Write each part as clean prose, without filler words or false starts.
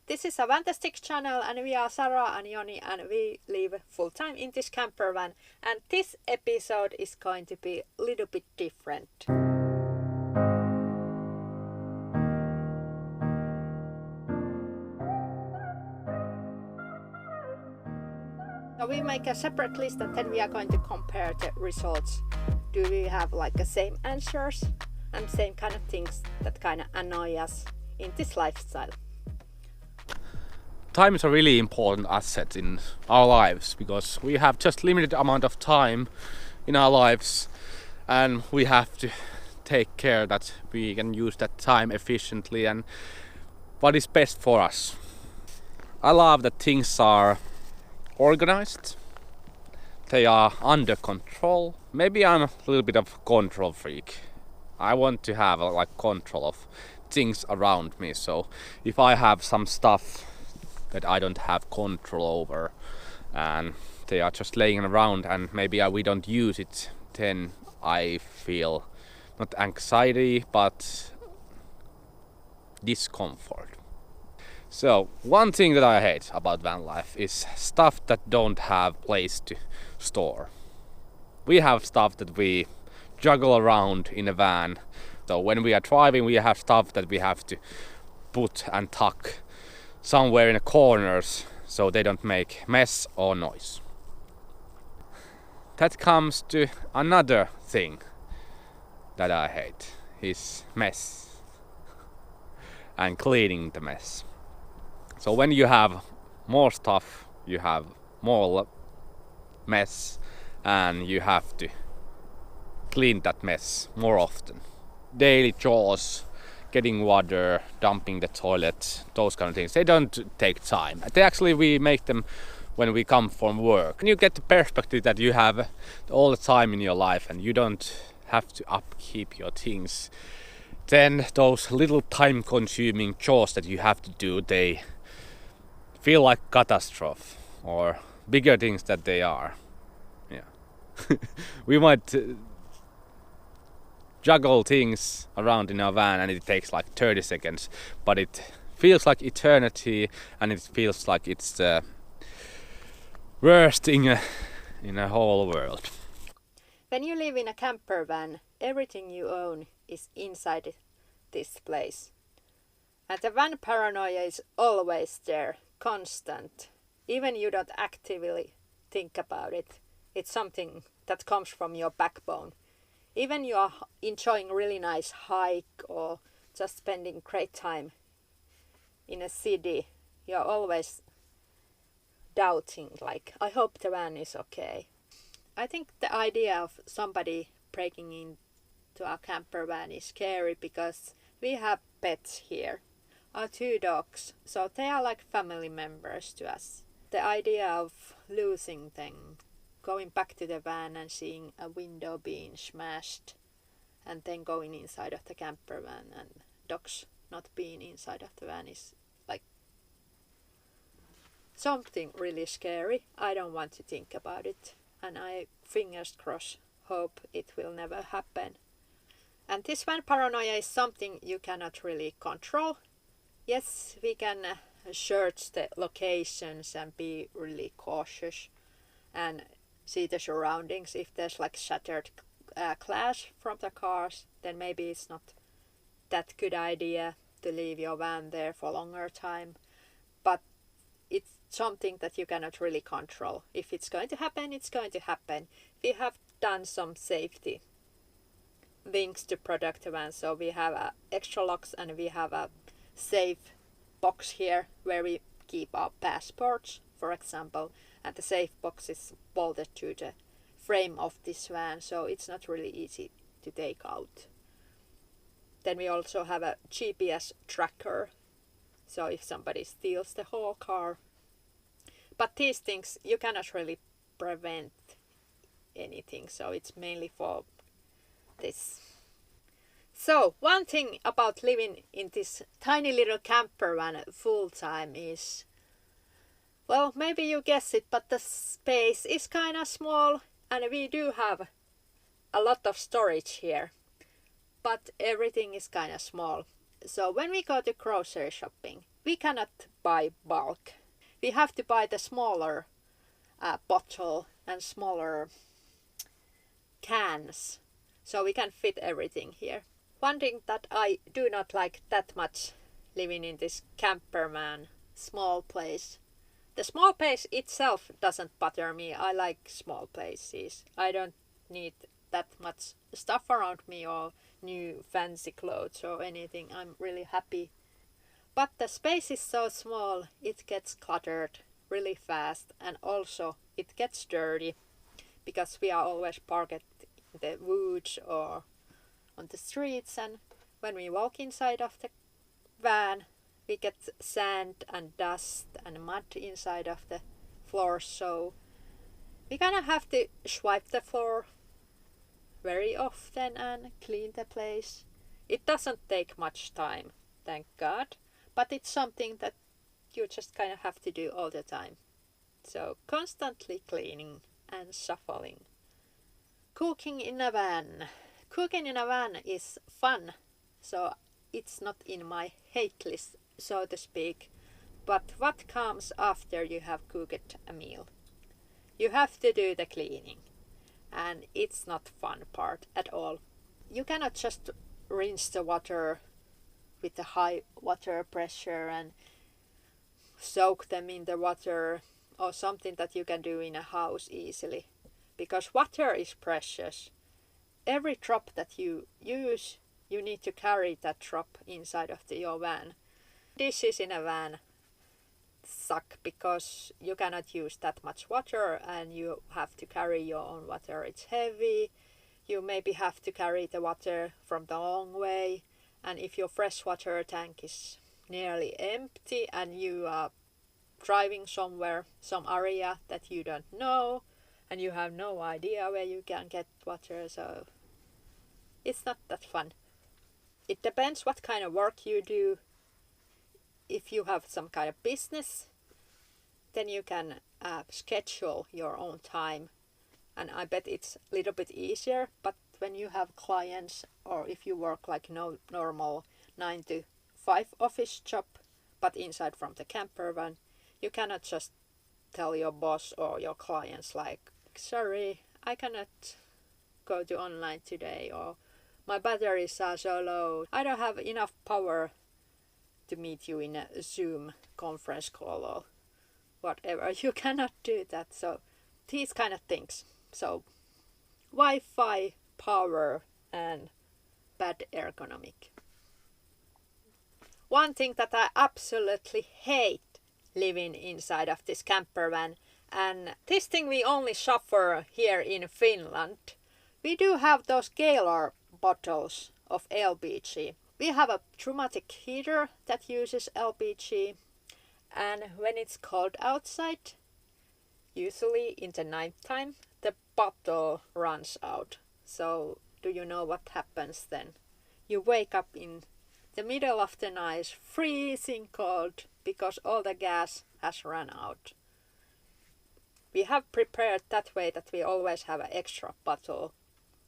This is a Vantastic channel and we are Sarah and Joni and we live full time in this camper van, and this episode is going to be a little bit different. So we make a separate list and then we are going to compare the results. Do we have like the same answers and same kind of things that kind of annoy us in this lifestyle? Time is a really important asset in our lives because we have just limited amount of time in our lives and we have to take care that we can use that time efficiently and what is best for us. I love that things are organized, they are under control. Maybe I'm a little bit of control freak. I want to have like control of things around me, so if I have some stuff that I don't have control over and they are just laying around and maybe we don't use it, then I feel not anxiety but discomfort. So one thing that I hate about van life is stuff that don't have place to store. We have stuff that we juggle around in a van. So when we are driving we have stuff that we have to put and tuck somewhere in the corners so they don't make mess or noise. That comes to another thing that I hate is mess and cleaning the mess. So when you have more stuff, you have more mess and you have to clean that mess more often. Daily chores, getting water, dumping the toilet, those kind of things, they don't take time. We make them when we come from work. And you get the perspective that you have all the time in your life and you don't have to upkeep your things. Then those little time consuming chores that you have to do, they feel like catastrophe or bigger things that they are. Yeah. We might juggle things around in our van and it takes like 30 seconds, but it feels like eternity and it feels like it's the worst thing in a whole world. When you live in a camper van, everything you own is inside this place. And the van paranoia is always there, constant. Even you don't actively think about it. It's something that comes from your backbone. Even you are enjoying a really nice hike or just spending great time in a city, you're always doubting, like, I hope the van is okay. I think the idea of somebody breaking into our camper van is scary because we have pets here. Our 2 dogs, so they are like family members to us. The idea of losing them, going back to the van and seeing a window being smashed and then going inside of the camper van and dogs not being inside of the van is like something really scary. I don't want to think about it and I, fingers crossed, hope it will never happen. And this van paranoia is something you cannot really control. Yes, we can search the locations and be really cautious and see the surroundings. If there's like shattered glass from the cars, then maybe it's not that good idea to leave your van there for a longer time. But it's something that you cannot really control. If it's going to happen, it's going to happen. We have done some safety things to protect the van. So we have extra locks and we have a safe box here where we keep our passports, for example, and the safe box is bolted to the frame of this van, so it's not really easy to take out. Then we also have a GPS tracker, so if somebody steals the whole car. But these things you cannot really prevent anything, so it's mainly for this. So one thing about living in this tiny little camper van full time is, well, maybe you guess it, but the space is kind of small and we do have a lot of storage here, but everything is kind of small. So when we go to grocery shopping, we cannot buy bulk. We have to buy the smaller bottle and smaller cans, so we can fit everything here. One thing that I do not like that much living in this camper van, small place. The small place itself doesn't bother me. I like small places. I don't need that much stuff around me or new fancy clothes or anything. I'm really happy. But the space is so small, it gets cluttered really fast, and also it gets dirty because we are always parked in the woods or on the streets, and when we walk inside of the van we get sand and dust and mud inside of the floor, so we kind of have to swipe the floor very often and clean the place. It doesn't take much time, thank God, but it's something that you just kind of have to do all the time. So constantly cleaning and shuffling. Cooking in a van. Cooking in a van is fun, so it's not in my hate list, so to speak. But what comes after you have cooked a meal? You have to do the cleaning, and it's not fun part at all. You cannot just rinse the water with the high water pressure and soak them in the water, or something that you can do in a house easily, because water is precious. Every drop that you use, you need to carry that drop inside of your van. Dishes in a van suck because you cannot use that much water and you have to carry your own water. It's heavy. You maybe have to carry the water from the long way, and if your freshwater tank is nearly empty and you are driving somewhere, some area that you don't know, and you have no idea where you can get water, so it's not that fun. It depends what kind of work you do. If you have some kind of business, then you can schedule your own time, and I bet it's a little bit easier. But when you have clients, or if you work like no normal 9 to 5 office job, but inside from the camper van, you cannot just tell your boss or your clients like, sorry, I cannot go to online today, or my batteries are so low, I don't have enough power to meet you in a Zoom conference call or whatever. You cannot do that. So these kind of things. So Wi-Fi, power, and bad ergonomic. One thing that I absolutely hate living inside of this camper van, and this thing we only suffer here in Finland. We do have those Galar bottles of LPG. We have a pneumatic heater that uses LPG, and when it's cold outside, usually in the night time, the bottle runs out. So do you know what happens then? You wake up in the middle of the night, freezing cold, because all the gas has run out. We have prepared that way that we always have an extra bottle,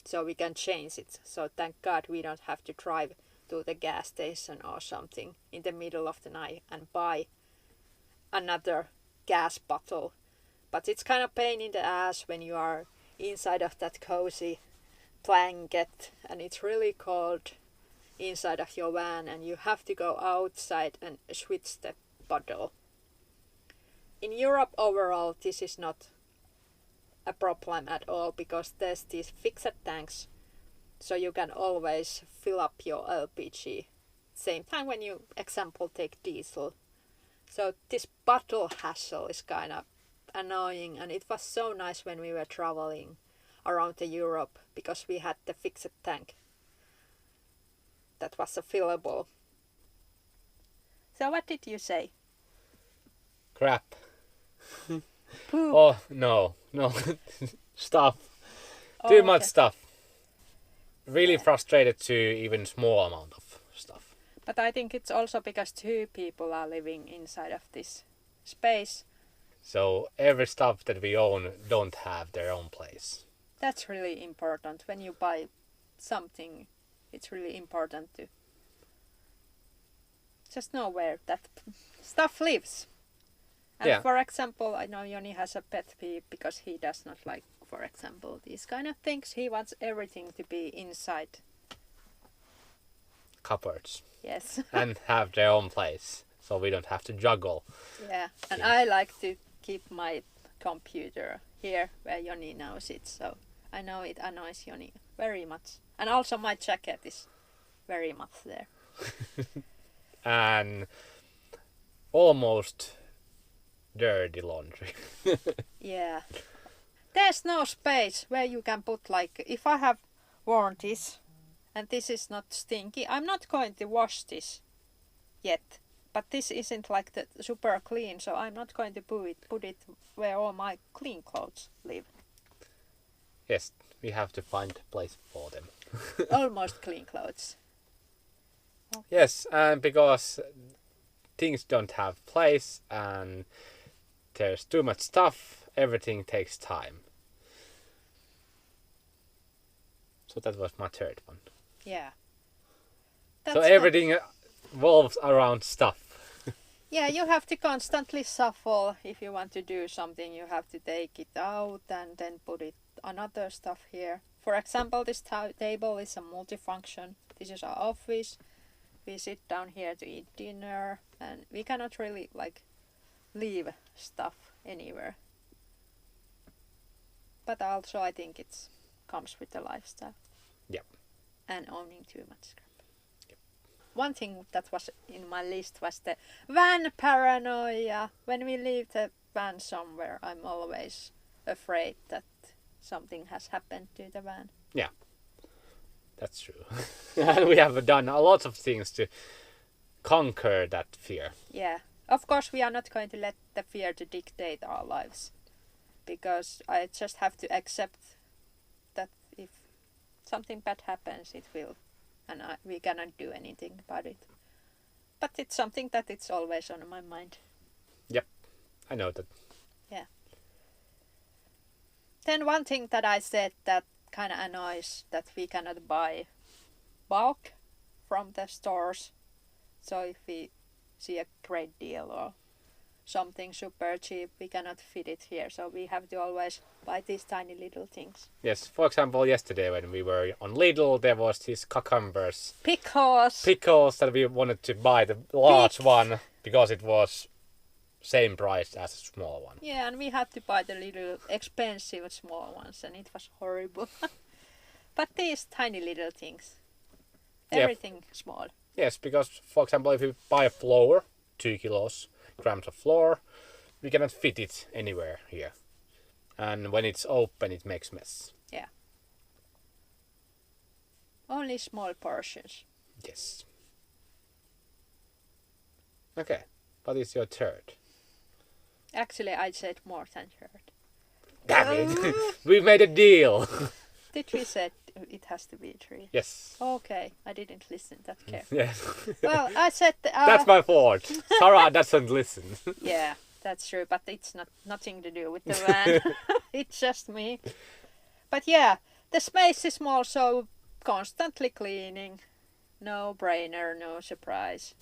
so we can change it. So thank God we don't have to drive to the gas station or something in the middle of the night and buy another gas bottle. But it's kind of pain in the ass when you are inside of that cozy blanket and it's really cold inside of your van and you have to go outside and switch the bottle. In Europe overall this is not a problem at all because there's these fixed tanks, so you can always fill up your LPG same time when you example take diesel. So this bottle hassle is kind of annoying, and it was so nice when we were traveling around the Europe because we had the fixed tank that was fillable. So what did you say? Crap. Poop. Oh, no. Stuff. Oh, Too much okay. stuff. Really Yeah. frustrated to even small amount of stuff. But I think it's also because 2 people are living inside of this space. So every stuff that we own don't have their own place. That's really important. When you buy something, it's really important to just know where that stuff lives. And Yeah. for example, I know Joni has a pet peeve because he does not like, for example, these kind of things. He wants everything to be inside. Cupboards. Yes. And have their own place, so we don't have to juggle. Yeah, and things. I like to keep my computer here where Joni now sits, so I know it annoys Joni very much. And also my jacket is very much there. And almost dirty laundry. Yeah. There's no space where you can put, like, if I have worn this and this is not stinky, I'm not going to wash this yet. But this isn't like the super clean, so I'm not going to put it where all my clean clothes live. Yes, we have to find a place for them. Almost clean clothes. Yes, and because things don't have place and there's too much stuff, everything takes time. So that was my third one. Yeah. So everything revolves around stuff. Yeah, you have to constantly shuffle. If you want to do something, you have to take it out and then put it another stuff here. For example, this table is a multifunction. This is our office. We sit down here to eat dinner, and we cannot really like leave stuff anywhere. But also, I think it comes with the lifestyle. Yep. And owning too much scrap. Yep. One thing that was in my list was the van paranoia. When we leave the van somewhere, I'm always afraid that something has happened to the van. Yeah, that's true. And we have done a lot of things to conquer that fear. Yeah. Of course, we are not going to let the fear to dictate our lives. Because I just have to accept that if something bad happens, it will. And we cannot do anything about it. But it's something that it's always on my mind. Yep, I know that. Yeah. Then one thing that I said that kind of annoys that we cannot buy bulk from the stores. So if we see a great deal or something super cheap, we cannot fit it here. So we have to always buy these tiny little things. Yes, for example, yesterday when we were on Lidl, there was these cucumbers. Pickles that we wanted to buy the large one because it was same price as a small one. Yeah, and we had to buy the little expensive small ones, and it was horrible. But these tiny little things, everything small. Yes, because for example, if you buy a flour, 2 grams of flour, we cannot fit it anywhere here. And when it's open, it makes mess. Yeah. Only small portions. Yes. Okay, what is your third? Actually, I said more than third. Damn it! We made a deal! Did we said it has to be 3? Yes. Okay, I didn't listen that carefully. Yes. Well, I said... That's my fault. Sarah doesn't listen. Yeah, that's true, but it's nothing to do with the van. It's just me. But yeah, the space is small, so constantly cleaning. No brainer, no surprise.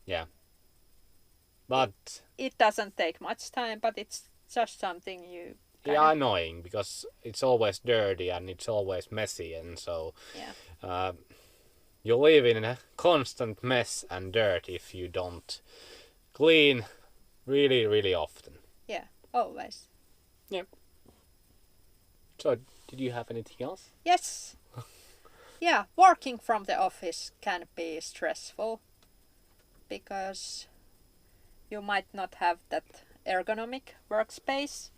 Yeah. But... It doesn't take much time, but it's just something you... Yeah, annoying, because it's always dirty and it's always messy, and so... Yeah. You live in a constant mess and dirt if you don't clean really, really often. Yeah, always. Yeah. So, did you have anything else? Yes. Yeah, working from the office can be stressful because you might not have that ergonomic workspace,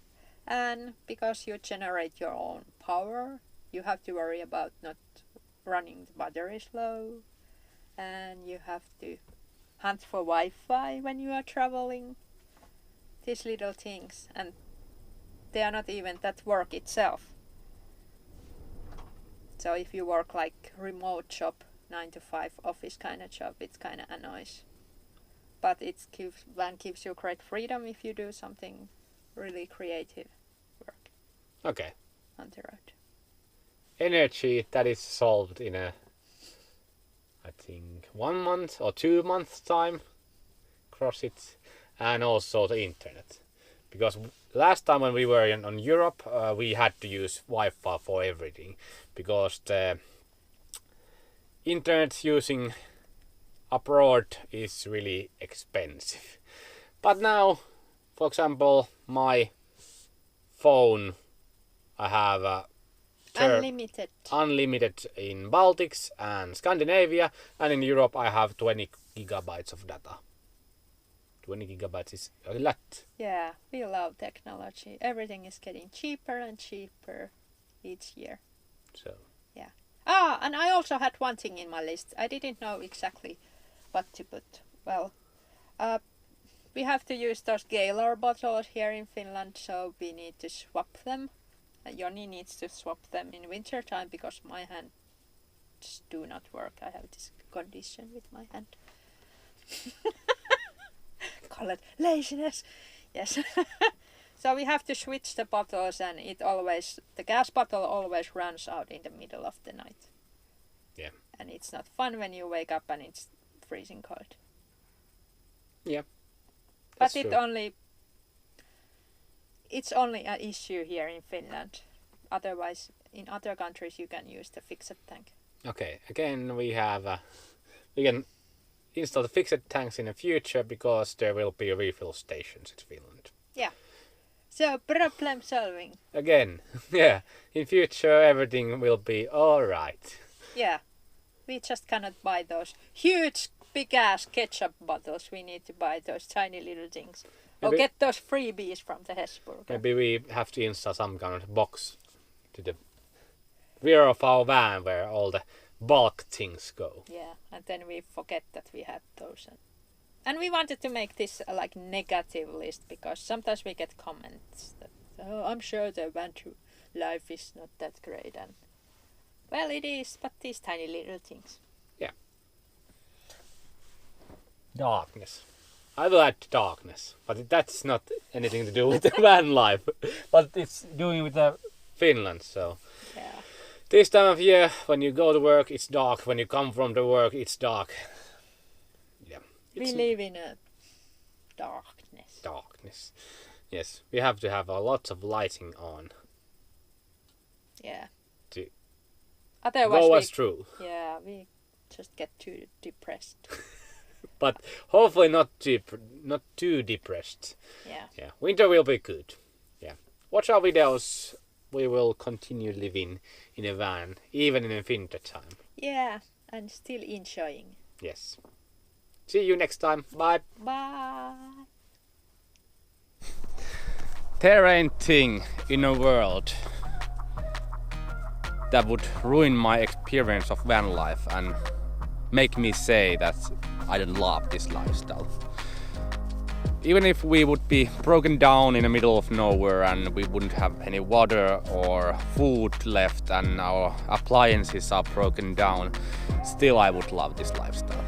and because you generate your own power, you have to worry about not running the batteries low, and you have to hunt for Wi-Fi when you are traveling. These little things, and they are not even that work itself. So if you work like remote job, 9 to 5 office kind of job, it's kind of annoys. But it gives you great freedom if you do something really creative work. Okay. On the road. Energy that is solved in a I think 1 month or 2 months time across it, and also the internet. Because last time when we were on Europe, we had to use Wi-Fi for everything, because the internet using abroad is really expensive. But now, for example, my phone, I have unlimited in Baltics and Scandinavia, and in Europe I have 20 gigabytes of data. 20 gigabytes is a lot. Yeah, we love technology. Everything is getting cheaper and cheaper each year. So. Yeah. And I also had one thing in my list. I didn't know exactly what to put. Well, we have to use those Gaylor bottles here in Finland, so we need to swap them. Joni needs to swap them in winter time because my hands do not work. I have this condition with my hand. Call it laziness. Yes. So we have to switch the bottles, and the gas bottle always runs out in the middle of the night. Yeah. And it's not fun when you wake up and it's freezing cold. Yeah. But it's only an issue here in Finland. Otherwise, in other countries you can use the fixed tank. Okay, again we can install the fixed tanks in the future because there will be refill stations in Finland. Yeah. So problem solving. Again, yeah. In future everything will be alright. Yeah. We just cannot buy those huge big ass ketchup bottles. We need to buy those tiny little things. Or get those freebies from the Hesburger. Maybe we have to install some kind of box to the rear of our van where all the bulk things go. Yeah, and then we forget that we had those. And we wanted to make this like negative list because sometimes we get comments that, oh, I'm sure the van life is not that great. And well, it is, but these tiny little things. Yeah. Darkness. I will add darkness, but that's not anything to do with the van life. But it's doing with the Finland, so. Yeah. This time of year, when you go to work, it's dark. When you come from the work, it's dark. Yeah. We live in a darkness. Darkness. Yes, we have to have a lot of lighting on. Yeah. To Otherwise go us through. Yeah, we just get too depressed. But hopefully not too depressed. Yeah. Yeah. Winter will be good. Yeah. Watch our videos. We will continue living in a van, even in a winter time. Yeah, and still enjoying. Yes. See you next time. Bye. Bye. There ain't thing in a world that would ruin my experience of van life and make me say that I don't love this lifestyle. Even if we would be broken down in the middle of nowhere and we wouldn't have any water or food left and our appliances are broken down, still I would love this lifestyle.